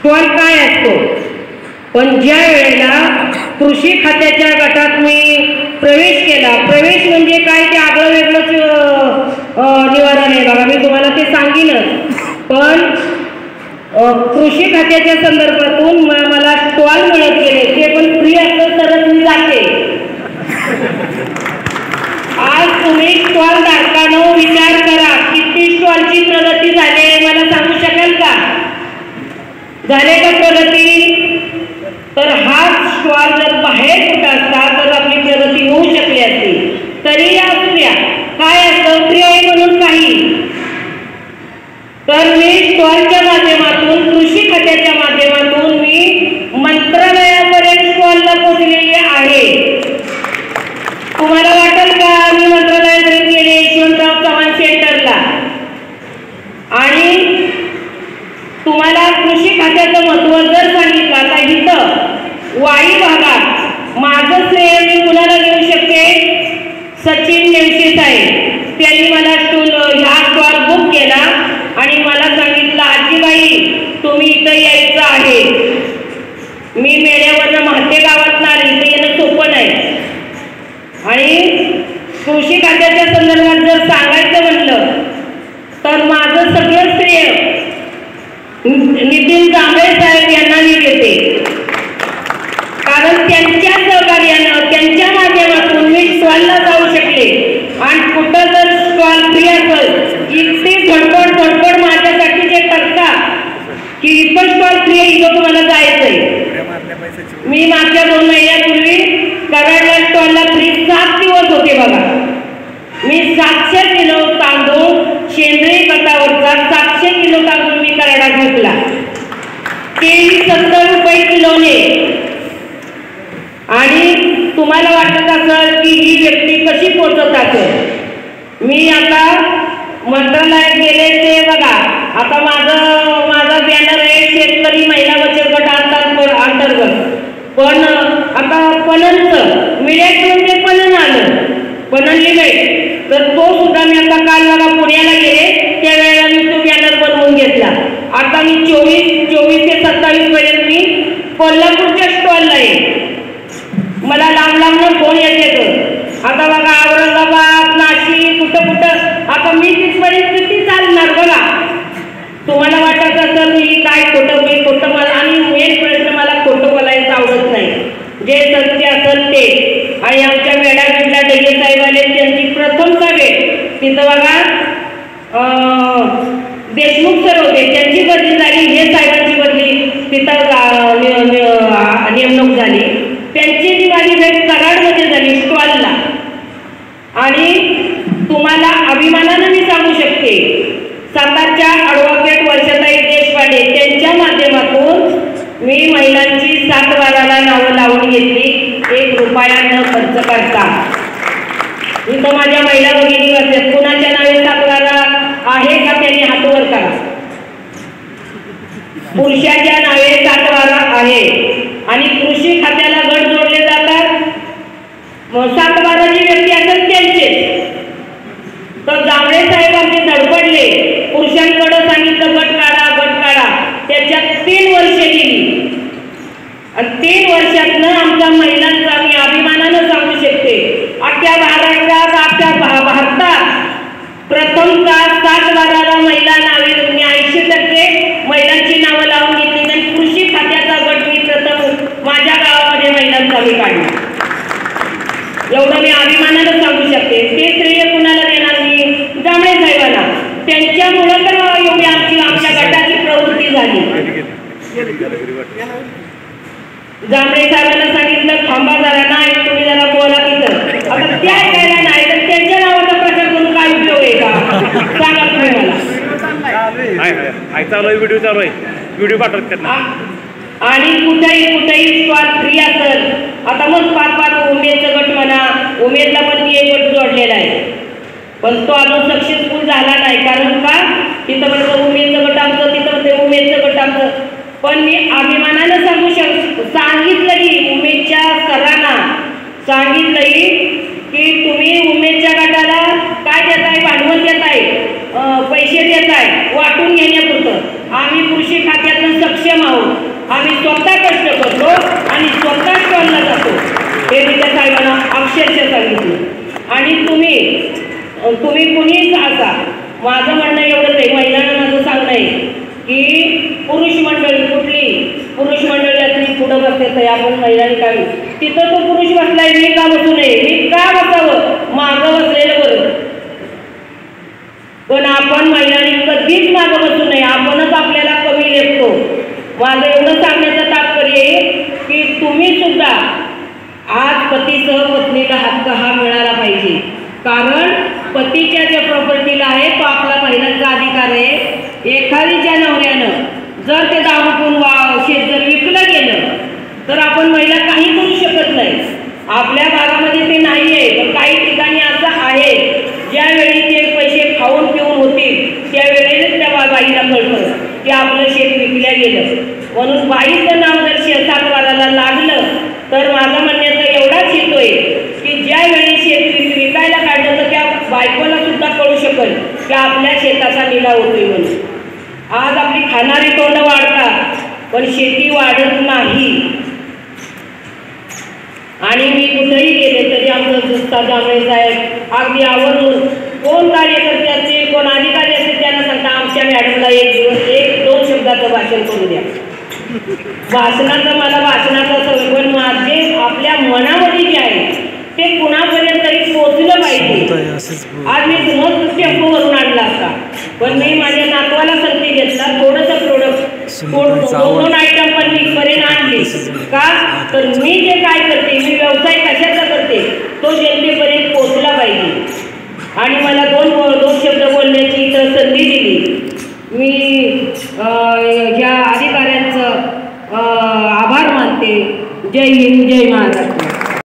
Stall काय असतो, पण ज्या वेळेला कृषी खात्याच्या गटात मी प्रवेश केला, प्रवेश म्हणजे काय ते आगळं वेगळंच निवारण आहे बघा, मी तुम्हाला ते सांगीनच, पण कृषी खात्याच्या संदर्भातून मला स्टॉल मिळत गेले, ते पण फ्री असलं तरच मी जाते. आज तुम्ही स्टॉल धारकांनो विचार करा, किती स्टॉलची प्रगती झाली मला सांगू शकाल का? झाले का प्रगती? तर हा स्टॉल जर बाहेर कुठं असता तर आपली प्रगती होऊ शकली असती. तरी असू द्या, काय असतं फ्री आहे म्हणून काही, तर मी स्टॉलच्या माध्यमातून कृषी खात्याच्या माध्यमातून मी मंत्रालयापर्यंत स्टॉलला पोहोचलेली आहे. तुम्हाला वाटेल का मी मंत्रालयापर्यंत गेले यशवंतराव चव्हाण सेंटरला, आणि तुम्हाला कृषी खात्याचं महत्त्व जर सांगितलं, आता इथं वाई भागात माझं श्रेय मी कुणाला देऊ शकते? सचिन नेवशे साहेब, त्यांनी मला ह्या स्टॉल बुक केला आणि मला सांगितलं आजीबाई तुम्ही इथं यायचं आहे. मी मेळ्यावरनं महाते गावात आले, इथं येणं सोपं नाही, आणि कृषी खात्याच्या संदर्भात जर सांगायचं म्हटलं तर माझं सगळं श्रेय नितीन जांभळे साहेब यांना मी देते, कारण त्यांच्या सहकार्यानं त्यांच्या माध्यमातून मी स्टॉलला जाऊ शकले. आणि कुठं जर स्टॉल फ्री असेल इतकी धडपड माझ्यासाठी जे करतात की इथं स्टॉल फ्री आहे, इथं तुम्हाला जायचंय. मी मागच्या 2 महिन्यापूर्वी कराडला स्टॉलला फ्री 7 दिवस होते बघा. मी 700 किलो तांदूळ सेंद्रिय खतावरचा 700 किलो तांदूळ मी कराडात विकला, ते 70 रुपये किलोने. आणि तुम्हाला वाटत असेल की ही व्यक्ती कशी पोहोचत असेल. मी आता मंत्रालयात गेले ते बघा, आता माझा बॅनर आहे शेतकरी महिला बचत गट अंतर्गत, पण आता पणनचं मिळ्यातून ते पणन आलं, पणन लिमिट, तर तो सुद्धा मी आता काल बघा पुण्याला गेले त्यावेळेला मी तो बॅनर बनवून घेतला. आता मी 24 ते 27 पर्यंत मी कोल्हापूरच्या स्टॉलला आहे. मला लांब फोन येते, आता बघा औरंगाबाद नाशिक कुठं आता मी तिथपर्यंत किती चालणार बघा. तुम्हाला वाटत असेल मी काय खोटं मला, आणि मेन प्रश्न मला खोटं बोलायचं आवडत नाही, जे सत्य असेल ते. आणि आमच्या मेळाव्यातल्या डगे साहेब आले, त्यांची प्रथम सभे तिथं बघा देशमुख सर होते, त्यांची बदली झाली, हे साहेबांची बदली तिथं नेमणूक झाली, त्यांची जी माझी भेट कराडमध्ये झाली स्टॉलला. आणि तुम्हाला अभिमानानं मी सांगू शकते, सातारच्या ॲडव्होकेट वर्षाताई देशपांडे त्यांच्या माध्यमातून मी महिलांची 7 वाराला नावं लावून घेतली, 1 रुपया न खर्च करता. इथं माझ्या महिला भगिनी बसतात, कुणाच्या नावे 7 वारा आहे का त्यांनी हातवर करा. पुरुषाच्या नावे 7 वारा आहे, आणि कृषी खात्याला गट जोडले जातात. 7 वारा जी व्यक्ती असेल त्यांचे, तर जांभळे साहेब आमचे धडपडले, पुरुषांकडे सांगितलं गट काढा, त्याच्यात 3 वर्ष गेली, आणि 3 वर्षातनं आमच्या महिलांचा मी अभिमानानं सांगू शकते अख्ख्या महाराष्ट्रात, अख्ख्या भारतात प्रथमतः 7 वाराला महिला नावे मी 80% महिलांची नावं लावून घेतली, आणि कृषी खात्याचा गट मी प्रथम माझ्या गावामध्ये महिलांचा मी काढला. एवढं मी अभिमानानं सांगू शकते. ते श्रेय कुणाला देणार मी? जांभळे साहेबांना. त्यांच्यामुळं तर एवढी आमच्या गटाची प्रवृत्ती झाली. जांभळे साहेबांना सांगितलं थांबा जरा, नाही तुम्ही जरा बोला तिथं. आता त्या ऐकायला नाही तर त्यांच्या नावाचा प्रचार करून काय उपयोग आहे का? सांगा तुम्ही मला. व्हिडिओ चालू आहे, व्हिडिओ पाठवत. आणि कुठेही स्टॉल फ्री असेल. आता मग 5 उमेदचा गट म्हणा, उमेदला पण मी एक गट जोडलेला आहे, पण तो अजून सक्सेसफुल झाला नाही. कारण का? तिथं म्हणतो उमेदचं गट आमचं, तिथं म्हणते उमेदचं गट आमचं. पण मी अभिमानानं सांगितलंही उमेदच्या सरांना सांगितलंही की तुम्ही उमेदच्या गटाला काय देताय? भांडवल देताय, पैसे देताय वाटून घेण्यापुरतं, आम्ही कृषी खात्यातून सक्षम आहोत, आम्ही स्वतः कष्ट करतो आणि स्वतः स्टॉलला जातो, हे मी त्या साहेबांना अक्षरशः सांगितलं. आणि तुम्ही कुणीच असा, माझं म्हणणं एवढंच आहे, महिलांना माझं सांगणं आहे की पुरुष मंडळी, कुठली पुरुष मंडळी असली पुढं बसते आपण महिलांनी काय, तिथं तो पुरुष बसलाय, मी का बसू नये, मी का बसावं, मागं बसलेलं बरं. पण आपण महिलांनी कधीच मागं बसू नये, आपणच आपल्याला कमी लेखतो. माझं एवढं सांगण्याचं तात्पर्य आहे की तुम्ही सुद्धा आज पतीसह पत्नीला हक्क हा मिळाला पाहिजे, कारण पतीच्या ज्या प्रॉपर्टीला आहे तो आपला महिलांचा अधिकार आहे. एखादीच्या नवऱ्यानं जर ते दारू पिऊन शेत जर विकलं गेलं तर आपण महिला काही करू शकत नाही. आपल्या भागामध्ये ते नाही आहे, पण काही ठिकाणी असं आहे, ज्यावेळी ते पैसे खाऊन पिऊन होतील त्यावेळेलाच त्या बाईला कळतं की आपलं शेत विकल्या गेलं. म्हणून बाईचं नाव जर शेतातवाराला लागलं तर माझं म्हणण्याचा एवढाच येतोय की ज्यावेळी शेत विकायला काढलं तर त्या बायकोला सुद्धा कळू शकेल की आपल्या शेताचा लिलाव होतोय म्हणून. आज आपली खाणारी तोंड वाढतात पण शेती वाढत नाही. आणि मी कुठेही गेले तरी आमचं सुस्ता जांभळे साहेब अगदी आवडून, कोण कार्यकर्ते असतील कोण अधिकारी असतील त्यांना सांगता आमच्या मॅडमला एक दिवस 1-2 शब्दाचं भाषण करू द्या. भाषणाचं मला भाषणाचा सवय, पण माझे आपल्या मनामध्ये जे आहे ते कुणापर्यंत तरी पोचलं पाहिजे. आज मी मस्त टेम्पोवरून आणला असता, पण मी माझ्या नातवाला संधी घेतला, थोडंसं प्रोडक्ट 2 आयटम पण मी पर्यंत आणली. का तर मी जे काय करते, मी व्यवसाय कशाचा करते तो जनतेपर्यंत पोचला पाहिजे. आणि मला दोन शब्द बोलण्याची इथं संधी दिली. मी या अधिकाऱ्यांचं आभार मानते. जय हिंद, जय महाराष्ट्र.